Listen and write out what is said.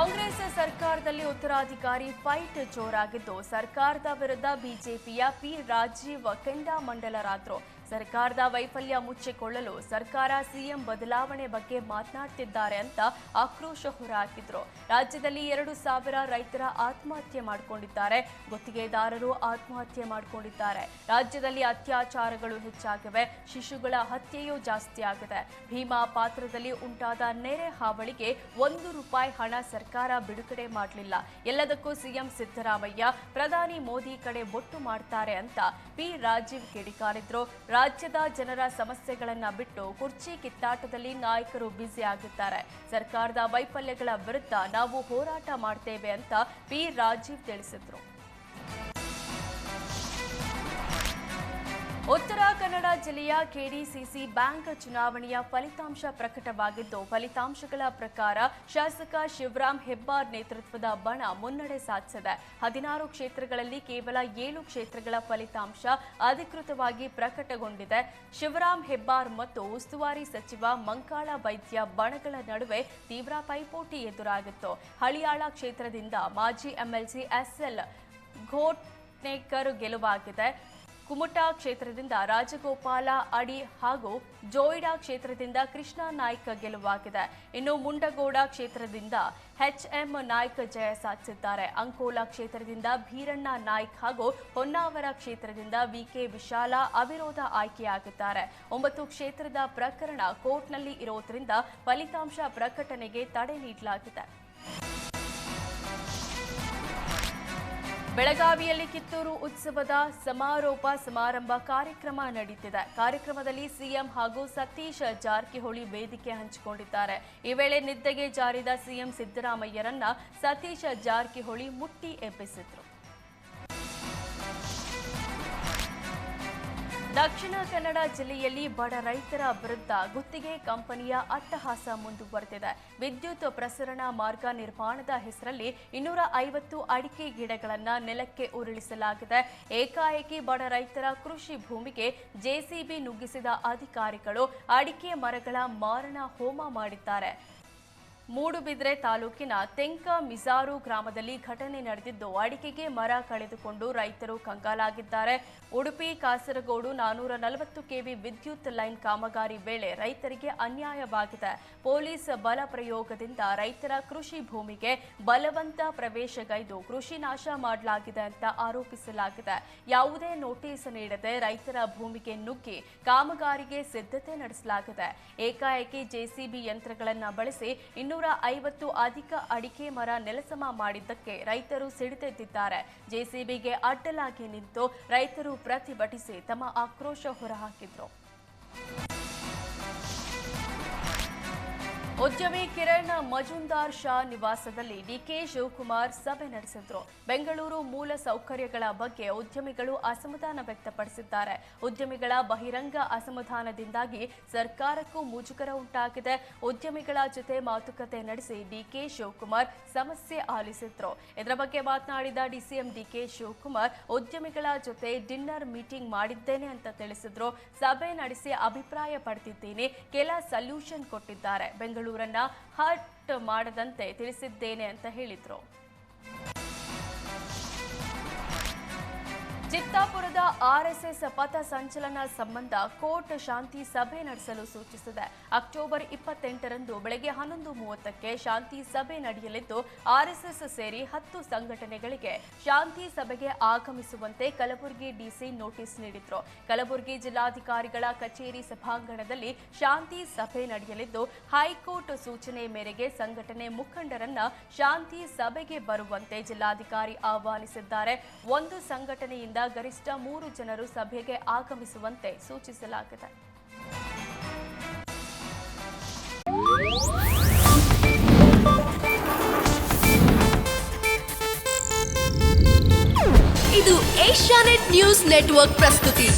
ಕಾಂಗ್ರೆಸ್ ಸರ್ಕಾರದಲ್ಲಿ ಉತ್ತರಾಧಿಕಾರಿ ಫೈಟ್ ಜೋರಾಗಿದ್ದು ಸರ್ಕಾರದ ವಿರುದ್ಧ ಬಿಜೆಪಿಯ ಪಿ ರಾಜೀವ್ ಕೆಂಡಾಮಂಡಲರಾದ್ರು. ಸರ್ಕಾರದ ವೈಫಲ್ಯ ಮುಚ್ಚಿಕೊಳ್ಳಲು ಸರ್ಕಾರ ಸಿಎಂ ಬದಲಾವಣೆ ಬಗ್ಗೆ ಮಾತನಾಡ್ತಿದ್ದಾರೆ ಅಂತ ಆಕ್ರೋಶ ಹೊರಹಾಕಿದ್ರು. ರಾಜ್ಯದಲ್ಲಿ 2,000 ರೈತರ ಆತ್ಮಹತ್ಯೆ ಮಾಡಿಕೊಂಡಿದ್ದಾರೆ. ಗುತ್ತಿಗೆದಾರರು ಆತ್ಮಹತ್ಯೆ ಮಾಡಿಕೊಂಡಿದ್ದಾರೆ. ರಾಜ್ಯದಲ್ಲಿ ಅತ್ಯಾಚಾರಗಳು ಹೆಚ್ಚಾಗಿವೆ. ಶಿಶುಗಳ ಹತ್ಯೆಯೂ ಜಾಸ್ತಿ ಆಗಿದೆ. ಭೀಮಾ ಪಾತ್ರದಲ್ಲಿ ಉಂಟಾದ ನೆರೆ ಹಾವಳಿಗೆ ₹1 ಹಣ ಸರ್ಕಾರ ಬಿಡುಗಡೆ ಮಾಡಲಿಲ್ಲ. ಎಲ್ಲದಕ್ಕೂ ಸಿಎಂ ಸಿದ್ದರಾಮಯ್ಯ ಪ್ರಧಾನಿ ಮೋದಿ ಕಡೆ ಬೊಟ್ಟು ಮಾಡ್ತಾರೆ ಅಂತ ಪಿ ರಾಜೀವ್ ಕಿಡಿಕಾರಿದ್ರು. ರಾಜ್ಯದ ಜನರ ಸಮಸ್ಯೆಗಳನ್ನ ಬಿಟ್ಟು ಕುರ್ಚಿ ಕಿತ್ತಾಟದಲ್ಲಿ ನಾಯಕರು ಬ್ಯುಸಿ ಆಗಿದ್ದಾರೆ. ಸರ್ಕಾರದ ವೈಫಲ್ಯಗಳ ವಿರುದ್ಧ ನಾವು ಹೋರಾಟ ಮಾಡ್ತೇವೆ ಅಂತ ಪಿ ರಾಜೀವ್ ತಿಳಿಸಿದ್ರು. ಉತ್ತರ ಕನ್ನಡ ಜಿಲ್ಲೆಯ ಕೆಡಿಸಿಸಿ ಬ್ಯಾಂಕ್ ಚುನಾವಣೆಯ ಫಲಿತಾಂಶ ಪ್ರಕಟವಾಗಿದ್ದು, ಫಲಿತಾಂಶಗಳ ಪ್ರಕಾರ ಶಾಸಕ ಶಿವರಾಂ ಹೆಬ್ಬಾರ್ ನೇತೃತ್ವದ ಬಣ ಮುನ್ನಡೆ ಸಾಧಿಸಿದೆ. 16 ಕ್ಷೇತ್ರಗಳಲ್ಲಿ ಕೇವಲ 7 ಕ್ಷೇತ್ರಗಳ ಫಲಿತಾಂಶ ಅಧಿಕೃತವಾಗಿ ಪ್ರಕಟಗೊಂಡಿದೆ. ಶಿವರಾಂ ಹೆಬ್ಬಾರ್ ಮತ್ತು ಉಸ್ತುವಾರಿ ಸಚಿವ ಮಂಕಾಳ ವೈದ್ಯ ಬಣಗಳ ನಡುವೆ ತೀವ್ರ ಪೈಪೋಟಿ ಎದುರಾಗಿತ್ತು. ಹಳಿಯಾಳ ಕ್ಷೇತ್ರದಿಂದ ಮಾಜಿ ಎಂಎಲ್ಸಿ ಎಸ್ಎಲ್ ಘೋಟ್ನೇಕರ್ ಗೆಲುವಾಗಿದೆ. ಕುಮಟಾ ಕ್ಷೇತ್ರದಿಂದ ರಾಜಗೋಪಾಲ ಅಡಿ ಹಾಗೂ ಜೋಯಿಡಾ ಕ್ಷೇತ್ರದಿಂದ ಕೃಷ್ಣ ನಾಯ್ಕ್ ಗೆಲುವಾಗಿದೆ. ಇನ್ನು ಮುಂಡಗೋಡ ಕ್ಷೇತ್ರದಿಂದ ಎಚ್ಎಂ ನಾಯ್ಕ್ ಜಯ ಸಾಧಿಸಿದ್ದಾರೆ. ಅಂಕೋಲಾ ಕ್ಷೇತ್ರದಿಂದ ಭೀರಣ್ಣ ನಾಯ್ಕ್ ಹಾಗೂ ಹೊನ್ನಾವರ ಕ್ಷೇತ್ರದಿಂದ ವಿಕೆ ವಿಶಾಲ ಅವಿರೋಧ ಆಯ್ಕೆಯಾಗಿದ್ದಾರೆ. 9 ಕ್ಷೇತ್ರದ ಪ್ರಕರಣ ಕೋರ್ಟ್ನಲ್ಲಿ ಇರೋದ್ರಿಂದ ಫಲಿತಾಂಶ ಪ್ರಕಟಣೆಗೆ ತಡೆ ನೀಡಲಾಗಿದೆ. ಬೆಳಗಾವಿಯಲ್ಲಿ ಕಿತ್ತೂರು ಉತ್ಸವದ ಸಮಾರೋಪ ಸಮಾರಂಭ ಕಾರ್ಯಕ್ರಮ ನಡೆಯುತ್ತಿದೆ. ಕಾರ್ಯಕ್ರಮದಲ್ಲಿ ಸಿಎಂ ಹಾಗೂ ಸತೀಶ್ ಜಾರಕಿಹೊಳಿ ವೇದಿಕೆ ಹಂಚಿಕೊಂಡಿದ್ದಾರೆ. ಈ ವೇಳೆ ನಿದ್ದೆಗೆ ಜಾರಿದ ಸಿಎಂ ಸಿದ್ದರಾಮಯ್ಯರನ್ನ ಸತೀಶ್ ಜಾರಕಿಹೊಳಿ ಮುಟ್ಟಿ ಎಬ್ಬಿಸಿದ್ರು. ದಕ್ಷಿಣ ಕನ್ನಡ ಜಿಲ್ಲೆಯಲ್ಲಿ ಬಡ ರೈತರ ವಿರುದ್ಧ ಗುತ್ತಿಗೆ ಕಂಪನಿಯ ಅಟ್ಟಹಾಸ ಮುಂದುವರೆದಿದೆ. ವಿದ್ಯುತ್ ಪ್ರಸರಣ ಮಾರ್ಗ ನಿರ್ಮಾಣದ ಹೆಸರಲ್ಲಿ 250 ಅಡಿಕೆ ಗಿಡಗಳನ್ನು ನೆಲಕ್ಕೆ ಉರುಳಿಸಲಾಗಿದೆ. ಏಕಾಏಕಿ ಬಡ ರೈತರ ಕೃಷಿ ಭೂಮಿಗೆ ಜೆಸಿಬಿ ನುಗ್ಗಿಸಿದ ಅಧಿಕಾರಿಗಳು ಅಡಿಕೆ ಮರಗಳ ಮಾರಣ ಹೋಮ ಮಾಡಿದ್ದಾರೆ. ಮೂಡುಬಿದ್ರೆ ತಾಲೂಕಿನ ತೆಂಕ ಮಿಜಾರು ಗ್ರಾಮದಲ್ಲಿ ಘಟನೆ ನಡೆದಿದ್ದು, ಅಡಿಕೆಗೆ ಮರ ಕಳೆದುಕೊಂಡು ರೈತರು ಕಂಗಾಲಾಗಿದ್ದಾರೆ. ಉಡುಪಿ ಕಾಸರಗೋಡು 440 ಕೆವಿ ವಿದ್ಯುತ್ ಲೈನ್ ಕಾಮಗಾರಿ ವೇಳೆ ರೈತರಿಗೆ ಅನ್ಯಾಯವಾಗಿದೆ. ಪೊಲೀಸ್ ಬಲ ಪ್ರಯೋಗದಿಂದ ರೈತರ ಕೃಷಿ ಭೂಮಿಗೆ ಬಲವಂತ ಪ್ರವೇಶಗೈದು ಕೃಷಿ ನಾಶ ಮಾಡಲಾಗಿದೆ ಅಂತ ಆರೋಪಿಸಲಾಗಿದೆ. ಯಾವುದೇ ನೋಟಿಸ್ ನೀಡದೆ ರೈತರ ಭೂಮಿಗೆ ನುಗ್ಗಿ ಕಾಮಗಾರಿಗೆ ಸಿದ್ಧತೆ ನಡೆಸಲಾಗಿದೆ. ಏಕಾಏಕಿ ಜೆಸಿಬಿ ಯಂತ್ರಗಳನ್ನು ಬಳಸಿ 250 ಅಧಿಕ ಅಡಿಕೆ ಮರ ನೆಲಸಮ ಮಾಡಿದ್ದಕ್ಕೆ ರೈತರು ಸಿಡಿದೆದ್ದಿದ್ದಾರೆ. ಜೆಸಿಬಿಗೆ ಅಡ್ಡಲಾಗಿ ನಿಂತು ರೈತರು ಪ್ರತಿಭಟಿಸಿ ತಮ್ಮ ಆಕ್ರೋಶ ಹೊರಹಾಕಿದ್ರು. ಉದ್ಯಮಿ ಕಿರಣ್ ಮಜುಂದಾರ್ ಶಾ ನಿವಾಸದಲ್ಲಿ ಡಿಕೆ ಶಿವಕುಮಾರ್ ಸಭೆ ನಡೆಸಿದ್ರು. ಬೆಂಗಳೂರು ಮೂಲ ಸೌಕರ್ಯಗಳ ಬಗ್ಗೆ ಉದ್ಯಮಿಗಳು ಅಸಮಾಧಾನ ವ್ಯಕ್ತಪಡಿಸಿದ್ದಾರೆ. ಉದ್ಯಮಿಗಳ ಬಹಿರಂಗ ಅಸಮಾಧಾನದಿಂದಾಗಿ ಸರ್ಕಾರಕ್ಕೂ ಮುಜುಗರ ಉಂಟಾಗಿದೆ. ಉದ್ಯಮಿಗಳ ಜೊತೆ ಮಾತುಕತೆ ನಡೆಸಿ ಡಿಕೆ ಶಿವಕುಮಾರ್ ಸಮಸ್ಯೆ ಆಲಿಸಿದ್ರು. ಇದರ ಬಗ್ಗೆ ಮಾತನಾಡಿದ ಡಿಸಿಎಂ ಡಿಕೆ ಶಿವಕುಮಾರ್ ಉದ್ಯಮಿಗಳ ಜೊತೆ ಡಿನ್ನರ್ ಮೀಟಿಂಗ್ ಮಾಡಿದ್ದೇನೆ ಅಂತ ತಿಳಿಸಿದ್ರು. ಸಭೆ ನಡೆಸಿ ಅಭಿಪ್ರಾಯ ಪಡೆದಿದ್ದೀನಿ, ಕೆಲ ಸೊಲ್ಯೂಷನ್ ಕೊಟ್ಟಿದ್ದಾರೆ. ಬೆಂಗಳೂರನ್ನ ಹರ್ಟ್ ಮಾಡದಂತೆ ತಿಳಿಸಿದ್ದೇನೆ ಅಂತ ಹೇಳಿದ್ರು. ಚಿತ್ತಾಪುರದ ಆರ್ಎಸ್ಎಸ್ ಪಥ ಸಂಚಲನ ಸಂಬಂಧ ಕೋರ್ಟ್ ಶಾಂತಿ ಸಭೆ ನಡೆಸಲು ಸೂಚಿಸಿದೆ. ಅಕ್ಟೋಬರ್ 28ರಂದು ಬೆಳಗ್ಗೆ 11:30ಕ್ಕೆ ಶಾಂತಿ ಸಭೆ ನಡೆಯಲಿದ್ದು, ಆರ್ಎಸ್ಎಸ್ ಸೇರಿ 10 ಸಂಘಟನೆಗಳಿಗೆ ಶಾಂತಿ ಸಭೆಗೆ ಆಗಮಿಸುವಂತೆ ಕಲಬುರಗಿ ಡಿಸಿ ನೋಟಿಸ್ ನೀಡಿದ್ರು. ಕಲಬುರಗಿ ಜಿಲ್ಲಾಧಿಕಾರಿಗಳ ಕಚೇರಿ ಸಭಾಂಗಣದಲ್ಲಿ ಶಾಂತಿ ಸಭೆ ನಡೆಯಲಿದ್ದು, ಹೈಕೋರ್ಟ್ ಸೂಚನೆ ಮೇರೆಗೆ ಸಂಘಟನೆ ಮುಖಂಡರನ್ನ ಶಾಂತಿ ಸಭೆಗೆ ಬರುವಂತೆ ಜಿಲ್ಲಾಧಿಕಾರಿ ಆಹ್ವಾನಿಸಿದ್ದಾರೆ. ಒಂದು ಸಂಘಟನೆಯಿಂದ ಗರಿಷ್ಠ 3 ಜನರು ಸಭೆಗೆ ಆಗಮಿಸುವಂತೆ ಸೂಚಿಸಲಾಗಿದೆ. ಇದು ಏಷ್ಯಾನೆಟ್ ನ್ಯೂಸ್ ನೆಟ್ವರ್ಕ್ ಪ್ರಸ್ತುತಿ.